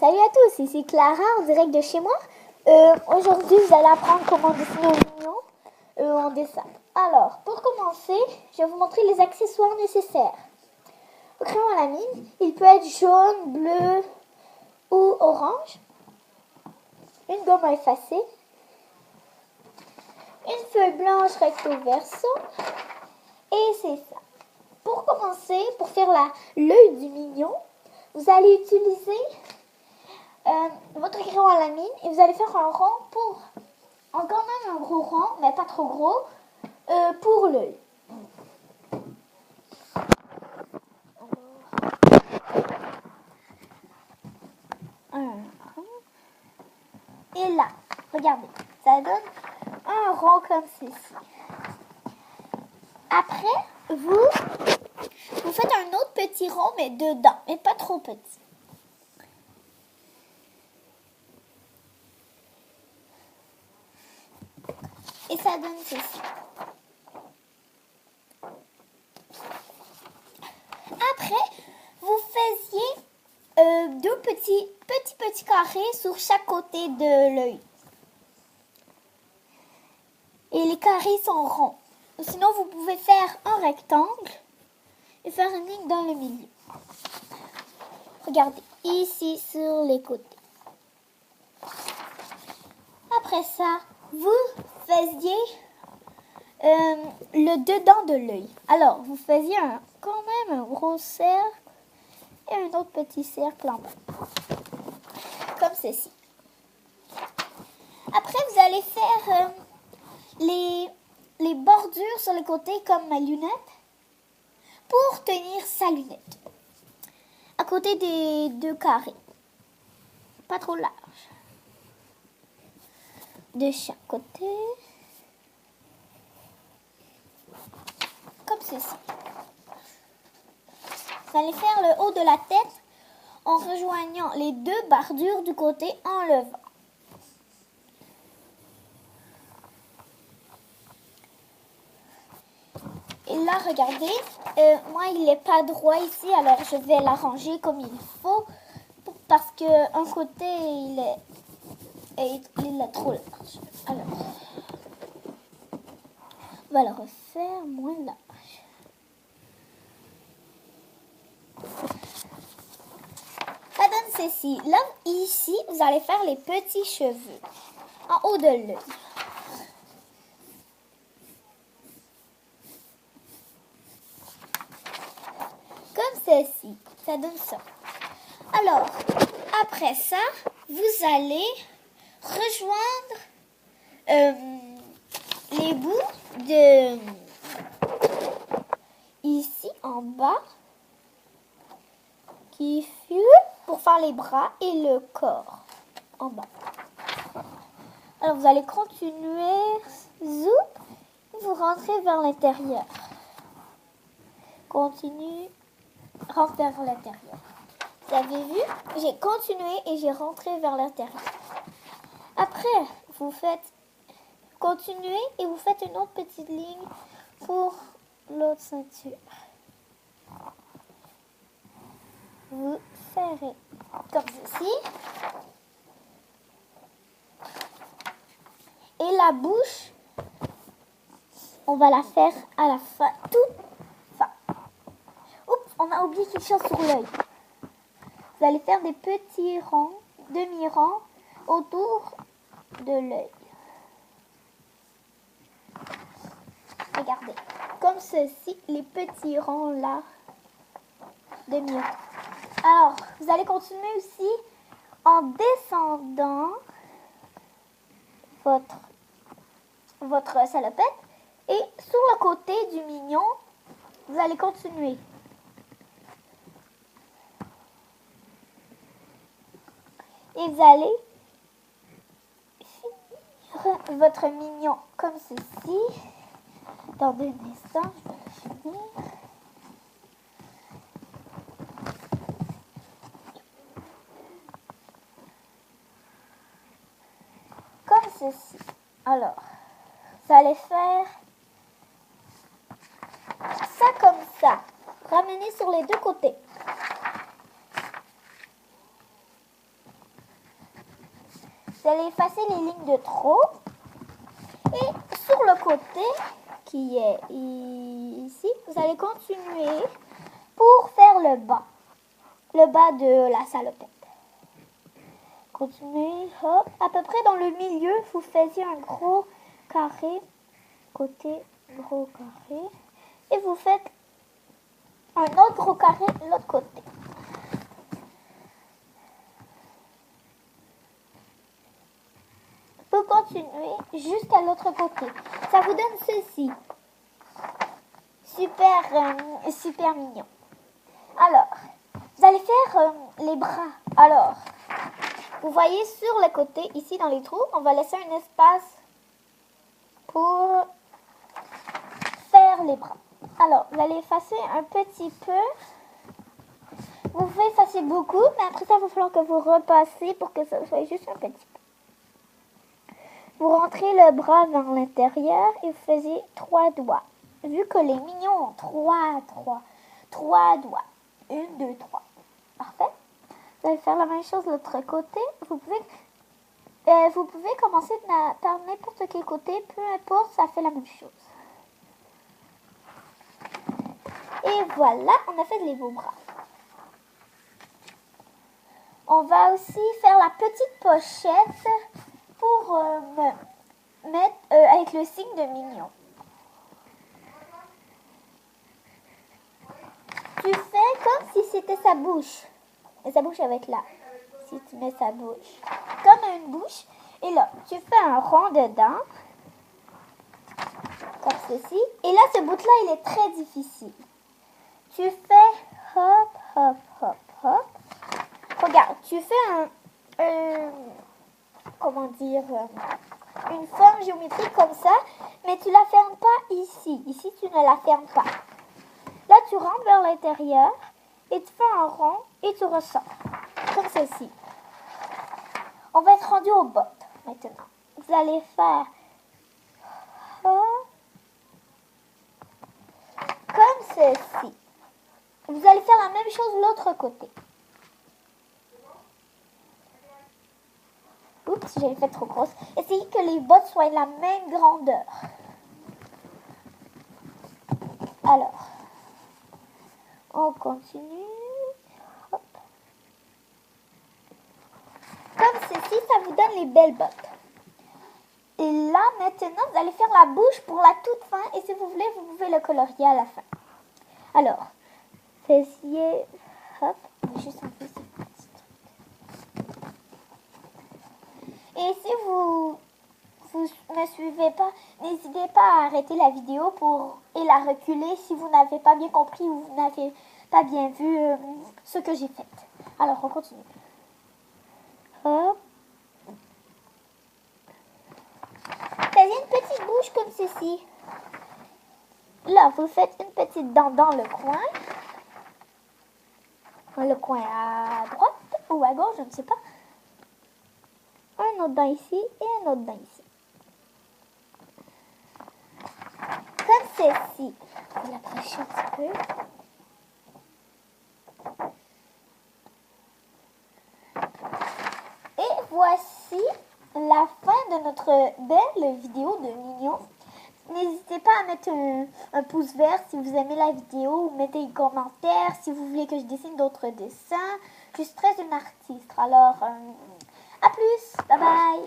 Salut à tous, ici Clara en direct de chez moi. Aujourd'hui, vous allez apprendre comment dessiner un mignon en dessin. Alors, pour commencer, je vais vous montrer les accessoires nécessaires. Au crayon à la mine, il peut être jaune, bleu ou orange. Une gomme à effacer. Une feuille blanche recto verso. Et c'est ça. Pour commencer, pour faire l'œil du mignon, vous allez utiliser votre crayon à la mine et vous allez faire un rond pour, quand même un gros rond, mais pas trop gros, pour l'œil. Et là, regardez, ça donne un rond comme ceci. Après, vous faites un autre petit rond, mais dedans, mais pas trop petit. Et ça donne ceci. Après, vous faisiez deux petits carrés sur chaque côté de l'œil. Et les carrés sont ronds. Sinon, vous pouvez faire un rectangle et faire une ligne dans le milieu. Regardez, ici sur les côtés. Après ça, vous faisiez le dedans de l'œil. Alors, vous faisiez quand même un gros cercle et un autre petit cercle en bas. Comme ceci. Après, vous allez faire les bordures sur les côtés comme ma lunette pour tenir sa lunette. À côté des deux carrés. Pas trop large. De chaque côté. Comme ceci. Vous allez faire le haut de la tête en rejoignant les deux bordures du côté en levant. Et là, regardez, moi il n'est pas droit ici, alors je vais l'arranger comme il faut parce qu'un côté il est trop large. Alors, on va le refaire moins large. Ça donne ceci. Là, ici, vous allez faire les petits cheveux en haut de l'œil. Comme ceci. Ça donne ça. Alors, après ça, vous allez rejoindre les bouts de ici en bas qui fut pour faire les bras et le corps en bas. Alors vous allez continuer, zoom, vous rentrez vers l'intérieur. Continue, rentre vers l'intérieur. Vous avez vu, j'ai continué et j'ai rentré vers l'intérieur. Après, vous faites continuer et vous faites une autre petite ligne pour l'autre ceinture. Vous serrez comme ceci. Et la bouche, on va la faire à la fin, tout fin. Oups, on a oublié quelque chose sur l'œil. Vous allez faire des petits ronds, demi-ronds autour de l'œil. Regardez, comme ceci, les petits ronds là, demi-ronds. Alors, vous allez continuer aussi en descendant votre salopette et sur le côté du mignon, vous allez continuer. Et vous allez finir votre mignon comme ceci. Dans 2 instants, je vais le finir. Comme ceci. Alors, vous allez faire ça comme ça. Ramenez sur les deux côtés. vous allez effacer les lignes de trop. Et sur le côté, qui est ici, vous allez continuer pour faire le bas de la salopette. Continuez, hop, à peu près dans le milieu, vous faisiez un gros carré, côté gros carré, et vous faites un autre gros carré de l'autre côté. Vous continuez jusqu'à l'autre côté. Ça vous donne ceci. Super mignon. Alors, vous allez faire les bras. Alors, vous voyez sur le côté, ici dans les trous, on va laisser un espace pour faire les bras. Alors, vous allez effacer un petit peu. Vous pouvez effacer beaucoup, mais après ça, il va falloir que vous repassez pour que ça soit juste un petit peu. Vous rentrez le bras vers l'intérieur et vous faisiez 3 doigts. Vu que les mignons ont 3 doigts. 1, 2, 3. Parfait. Vous allez faire la même chose de l'autre côté. Vous pouvez commencer par n'importe quel côté, peu importe, ça fait la même chose. Et voilà, on a fait les beaux bras. On va aussi faire la petite pochette pour mettre avec le signe de mignon. Tu fais comme si c'était sa bouche. Et sa bouche avec là. Si tu mets sa bouche comme une bouche. Et là, tu fais un rond dedans. Comme ceci. Et là, ce bout-là, il est très difficile. Tu fais hop, hop, hop, hop. Regarde, tu fais comment dire, une forme géométrique comme ça, mais tu la fermes pas ici. Ici, tu ne la fermes pas. Là, tu rentres vers l'intérieur et tu fais un rond et tu ressors. Comme ceci. On va être rendu aux bottes maintenant. Vous allez faire comme ceci. Vous allez faire la même chose de l'autre côté. Oups, j'ai fait trop grosse. Essayez que les bottes soient de la même grandeur. Alors, on continue. Hop. Comme ceci, ça vous donne les belles bottes. Et là, maintenant, vous allez faire la bouche pour la toute fin. Et si vous voulez, vous pouvez le colorier à la fin. Alors, faisiez... Hop, on va juste enlever ce petit truc. Et si vous ne suivez pas, n'hésitez pas à arrêter la vidéo et la reculer si vous n'avez pas bien compris ou vous n'avez pas bien vu ce que j'ai fait. Alors, on continue. Hop. Faites une petite bouche comme ceci. Là, vous faites une petite dent dans le coin. Le coin à droite ou à gauche, je ne sais pas. Un autre dent ici et un autre dent ici. Comme ceci. Je vais l'approcher un petit peu. Et voici la fin de notre belle vidéo de mignon. N'hésitez pas à mettre un pouce vert si vous aimez la vidéo ou mettez des commentaires si vous voulez que je dessine d'autres dessins. Je suis très une artiste. Alors, à plus. Bye bye.